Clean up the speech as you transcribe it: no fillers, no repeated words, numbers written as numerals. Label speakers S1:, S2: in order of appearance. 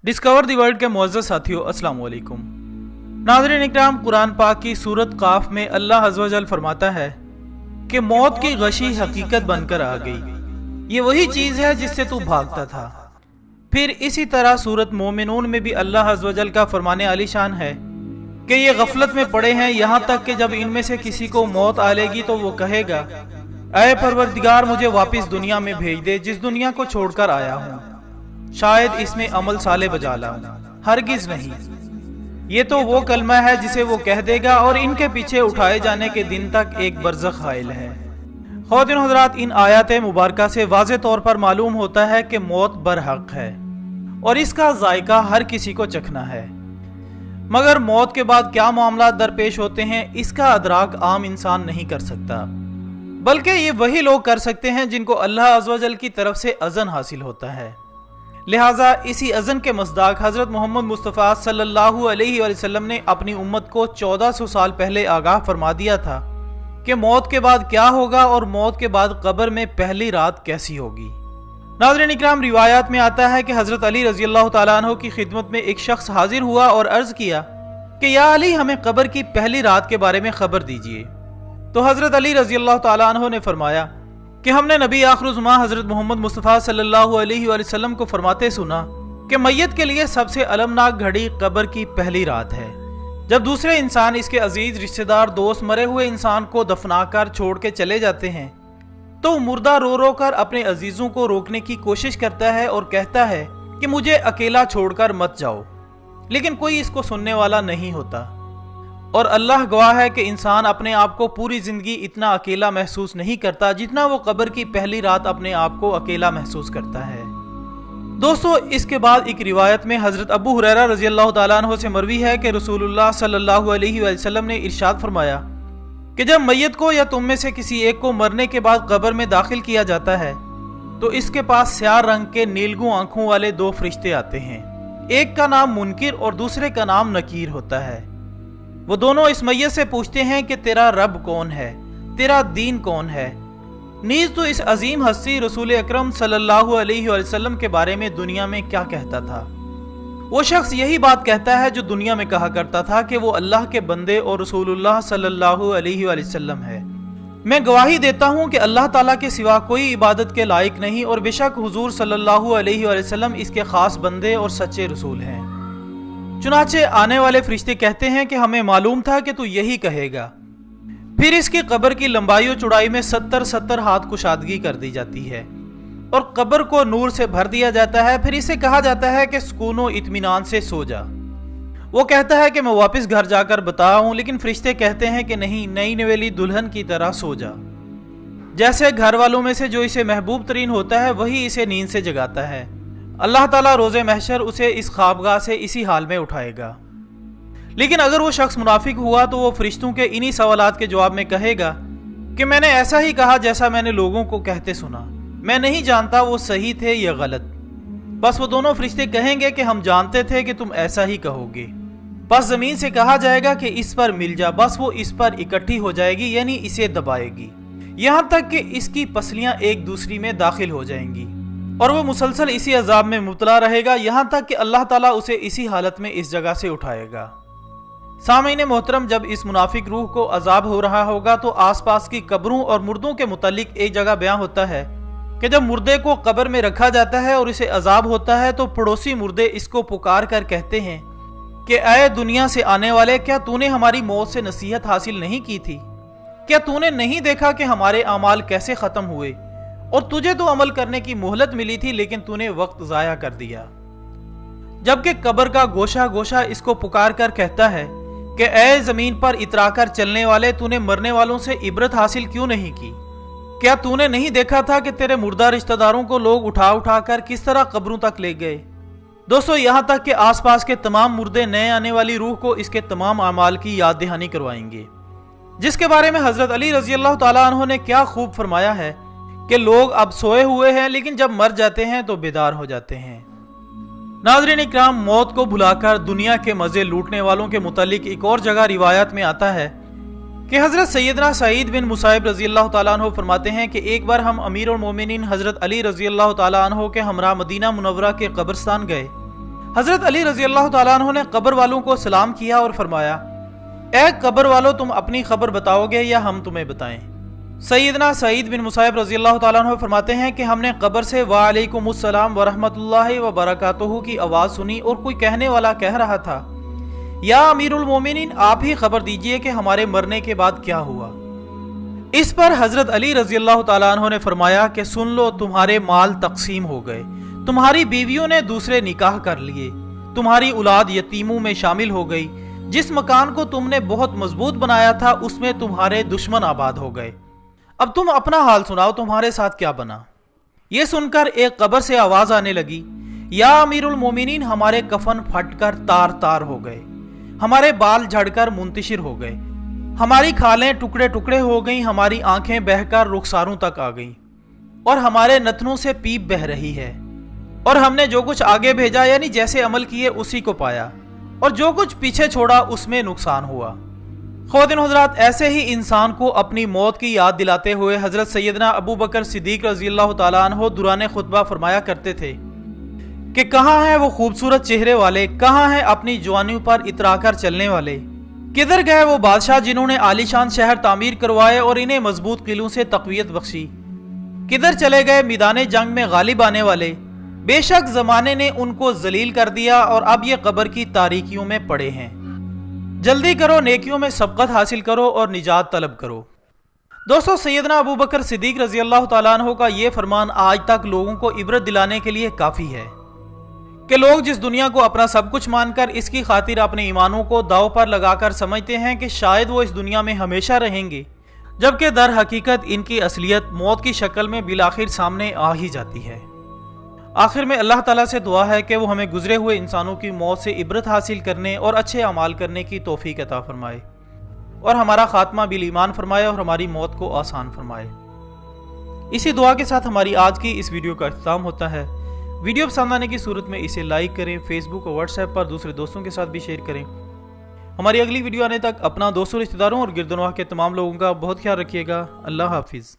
S1: Discover the world के मुअज़्ज़ज़ साथियों, अस्सलाम वालेकुम। नाज़रीन इकराम, कुरान पाक की सूरत काफ में अल्लाह अज़्ज़ व जल फरमाता है कि मौत की गशी हकीकत बनकर आ गई, ये वही चीज़ है जिससे तू भागता था। फिर इसी तरह सूरत मोमिनून में भी अल्लाह अज़्ज़ व जल का फरमाने आलीशान है कि ये गफलत में पड़े हैं, यहाँ तक कि जब इनमें से किसी को मौत आ लेगी तो वो कहेगा, ऐ परवरदिगार मुझे वापस दुनिया में भेज दे जिस दुनिया को छोड़कर आया हूँ, शायद इसमें अमल साले बजा लाऊं। हरगिज नहीं, ये तो वो कलमा है जिसे वो कह देगा और इनके पीछे उठाए जाने के दिन तक एक बरज़ख हाइल है। ख़वातीन और हज़रात, इन आयत मुबारका से वाज़े तौर पर मालूम होता है कि मौत बरहक है और इसका जायका हर किसी को चखना है, मगर मौत के बाद क्या मामला दरपेश होते हैं इसका अदराक आम इंसान नहीं कर सकता, बल्कि ये वही लोग कर सकते हैं जिनको अल्लाह अज़्ज़ व जल की तरफ से अज़न हासिल होता है। लिहाजा इसी अज़न के मस्दाक हज़रत मोहम्मद मुस्तफ़ा सल्लल्लाहु अलैहि वसल्लम ने अपनी उम्मत को 1400 साल पहले आगाह फरमा दिया था कि मौत के बाद क्या होगा और मौत के बाद कब्र में पहली रात कैसी होगी। नाज़रीन इकराम, रिवायात में आता है कि हज़रत अली रज़ी अल्लाह तआला अन्हु की खिदमत में एक शख्स हाजिर हुआ और अर्ज़ किया कि या अली, हमें कब्र की पहली रात के बारे में खबर दीजिए। तो हज़रत अली रज़ी अल्लाह तआला अन्हु ने फरमाया कि हमने नबी आखिरुज़्ज़मा हज़रत मोहम्मद मुस्तफ़ा सल्लल्लाहु अलैहि वसल्लम को फरमाते सुना कि मैयत के लिए सबसे अलमनाक घड़ी कब्र की पहली रात है, जब दूसरे इंसान, इसके अजीज रिश्तेदार, दोस्त मरे हुए इंसान को दफनाकर छोड़ के चले जाते हैं तो मुर्दा रो रो कर अपने अजीजों को रोकने की कोशिश करता है और कहता है कि मुझे अकेला छोड़कर मत जाओ, लेकिन कोई इसको सुनने वाला नहीं होता। और अल्लाह गवाह है कि इंसान अपने आप को पूरी जिंदगी इतना अकेला महसूस नहीं करता जितना वो कब्र की पहली रात अपने आप को अकेला महसूस करता है। दोस्तों, इसके बाद एक रिवायत में हजरत अबू हुरैरा रज़ी अल्लाह तआला अन्हु से मरवी है कि रसूलुल्लाह सल्लल्लाहु अलैहि वसल्लम ने इरशाद फरमाया कि जब मैयत को या तुम में से किसी एक को मरने के बाद कब्र में दाखिल किया जाता है तो इसके पास स्याह रंग के नीलगू आंखों वाले दो फरिश्ते आते हैं। एक का नाम मुनकिर और दूसरे का नाम नकीर होता है। वो दोनों इस मैयत से पूछते हैं कि तेरा रब कौन है, तेरा दीन कौन है, नीज तो इस अजीम हस्ती रसूल अकरम सल्लल्लाहु अलैहि वसल्लम के बारे में दुनिया में क्या कहता था। वो शख्स यही बात कहता है जो दुनिया में कहा करता था कि वो अल्लाह के बंदे और रसूलुल्लाह सल्लल्लाहु अलैहि वसल्लम है। मैं गवाही देता हूँ कि अल्लाह ताला के सिवा कोई इबादत के लायक नहीं और बेशक हुजूर सल्लल्लाहु अलैहि वसल्लम इसके खास बंदे और सच्चे रसूल हैं। चुनाचे आने वाले फरिश्ते कहते हैं कि हमें मालूम था कि तू यही कहेगा। फिर इसकी कब्र की लंबाई और चौड़ाई में 70 हाथ कुशादगी कर दी जाती है और कब्र को नूर से भर दिया जाता है। फिर इसे कहा जाता है कि सुकून व इत्मीनान से सो जा। वो कहता है कि मैं वापस घर जाकर बताऊं, लेकिन फरिश्ते कहते हैं कि नहीं, नई नवेली दुल्हन की तरह सो जा। जैसे घर वालों में से जो इसे महबूब तरीन होता है वही इसे नींद से जगाता है। अल्लाह ताला रोज़े महशर उसे इस ख्वाबगाह से इसी हाल में उठाएगा। लेकिन अगर वो शख्स मुनाफिक हुआ तो वो फरिश्तों के इन्हीं सवालात के जवाब में कहेगा कि मैंने ऐसा ही कहा जैसा मैंने लोगों को कहते सुना, मैं नहीं जानता वो सही थे या गलत। बस वो दोनों फरिश्ते कहेंगे कि हम जानते थे कि तुम ऐसा ही कहोगे। बस जमीन से कहा जाएगा कि इस पर मिल जा, बस वो इस पर इकट्ठी हो जाएगी, यानी इसे दबाएगी, यहाँ तक कि इसकी पसलियां एक दूसरी में दाखिल हो जाएंगी और वो मुसलसल इसी अजाब में मुबतला रहेगा, यहाँ तक कि अल्लाह ताला उसे इसी हालत में इस जगह से उठाएगा। सामीन मोहतरम, जब इस मुनाफिक रूह को अजाब हो रहा होगा तो आसपास की कब्रों और मुर्दों के मुतालिक एक जगह बयां होता है कि जब मुर्दे को कब्र में रखा जाता है और इसे अजाब होता है तो पड़ोसी मुर्दे इसको पुकार कर कहते हैं कि ऐ दुनिया से आने वाले, क्या तूने हमारी मौत से नसीहत हासिल नहीं की थी? क्या तूने नहीं देखा कि हमारे अमाल कैसे खत्म हुए और तुझे तो अमल करने की मोहलत मिली थी, लेकिन तूने वक्त जाया कर दिया। जबकि कब्र का गोशा गोशा इसको पुकार कर कहता है कि ऐ जमीन पर इतराकर चलने वाले, तूने मरने वालों से इबरत हासिल क्यों नहीं की? क्या तूने नहीं देखा था कि तेरे मुर्दा रिश्तेदारों को लोग उठा उठा कर किस तरह कब्रों तक ले गए? दोस्तों, यहाँ तक कि आसपास के तमाम मुर्दे नए आने वाली रूह को इसके तमाम अमाल की याद दहानी करवाएंगे, जिसके बारे में हजरत अली रजी अल्लाह तआला अन्हु ने क्या खूब फरमाया है कि लोग अब सोए हुए हैं लेकिन जब मर जाते हैं तो बेदार हो जाते हैं। नाज़रीन इकराम, मौत को भुलाकर दुनिया के मजे लूटने वालों के मुतालिक एक और जगह रिवायत में आता है कि हजरत सैयदना सईद बिन मुसाइब रजी अल्लाह तआला अन्हु फरमाते हैं कि एक बार हम अमीरुल मोमिनीन हजरत अली रजी अल्लाह तआला अन्हु के हमरा मदीना मुनव्वरा के कब्रिस्तान गए हजरत अली रजी अल्लाह तआला अन्हु ने कब्र वालों को सलाम किया और फरमाया, ए कब्र वालों, तुम अपनी खबर बताओगे या हम तुम्हें बताएं? सैयदना सईद बिन मुसाइब रजी अल्लाह तआला अन्हु फरमाते हैं कि हमने कब्र से वालेकुमुस्सलाम व रहमतुल्लाहि व बरकातुहू की आवाज़ सुनी और कोई कहने वाला कह रहा था, या अमीरुल मोमिनीन, आप ही खबर दीजिए कि हमारे मरने के बाद क्या हुआ। इस पर हजरत अली रजी अल्लाह तआला अन्हु ने फरमाया कि सुन लो, तुम्हारे माल तकसीम हो गए, तुम्हारी बीवियों ने दूसरे निकाह कर लिए, तुम्हारी औलाद यतीमों में शामिल हो गई, जिस मकान को तुमने बहुत मजबूत बनाया था उसमें तुम्हारे दुश्मन आबाद हो गए। अब तुम अपना हाल सुनाओ, तुम्हारे साथ क्या बना? ये सुनकर एक कब्र से आवाज आने लगी, या अमीरुल मोमिनीन, हमारे कफन फटकर तार तार हो गए, हमारे बाल झड़कर मुंतशिर हो गए, हमारी खालें टुकड़े टुकड़े हो गईं, हमारी आंखें बहकर रुखसारों तक आ गईं और हमारे नथनों से पीप बह रही है, और हमने जो कुछ आगे भेजा यानी जैसे अमल किए उसी को पाया, और जो कुछ पीछे छोड़ा उसमें नुकसान हुआ। ख़वातीन हज़रात, ऐसे ही इंसान को अपनी मौत की याद दिलाते हुए हजरत सैयदना अबू बकर सिद्दीक रज़ी अल्लाह तआला अन्हु दुराने खुतबा फरमाया करते थे कि कहाँ हैं वो खूबसूरत चेहरे वाले, कहाँ हैं अपनी जवानी पर इतराकर चलने वाले, किधर गए वो बादशाह जिन्होंने आलीशान शहर तामीर करवाए और इन्हें मजबूत किलों से तक़वियत बख्शी, किधर चले गए मैदान जंग में गालिब आने वाले। बेशक ज़माने ने उनको जलील कर दिया और अब ये कब्र की तारीकियों में पड़े हैं। जल्दी करो, नेकियों में सबकत हासिल करो और निजात तलब करो। दोस्तों, सैयदना अबू बकर सिद्दीक रज़ी अल्लाह तआला अन्हु का ये फरमान आज तक लोगों को इबरत दिलाने के लिए काफ़ी है कि लोग जिस दुनिया को अपना सब कुछ मानकर इसकी खातिर अपने ईमानों को दाव पर लगाकर समझते हैं कि शायद वो इस दुनिया में हमेशा रहेंगे, जबकि दर हकीकत इनकी असलियत मौत की शक्ल में बिलाखिर सामने आ ही जाती है। आखिर में अल्लाह ताला से दुआ है कि वो हमें गुजरे हुए इंसानों की मौत से इबरत हासिल करने और अच्छे अमाल करने की तौफीक अता फरमाए और हमारा खात्मा बिल ईमान फरमाए और हमारी मौत को आसान फरमाए। इसी दुआ के साथ हमारी आज की इस वीडियो का इख्तिताम होता है। वीडियो पसंद आने की सूरत में इसे लाइक करें, फेसबुक और व्हाट्सएप पर दूसरे दोस्तों के साथ भी शेयर करें। हमारी अगली वीडियो आने तक अपना दोस्तों, रिश्तेदारों और गिरदनवाह के तमाम लोगों का बहुत ख्याल रखिएगा। अल्लाह हाफिज़।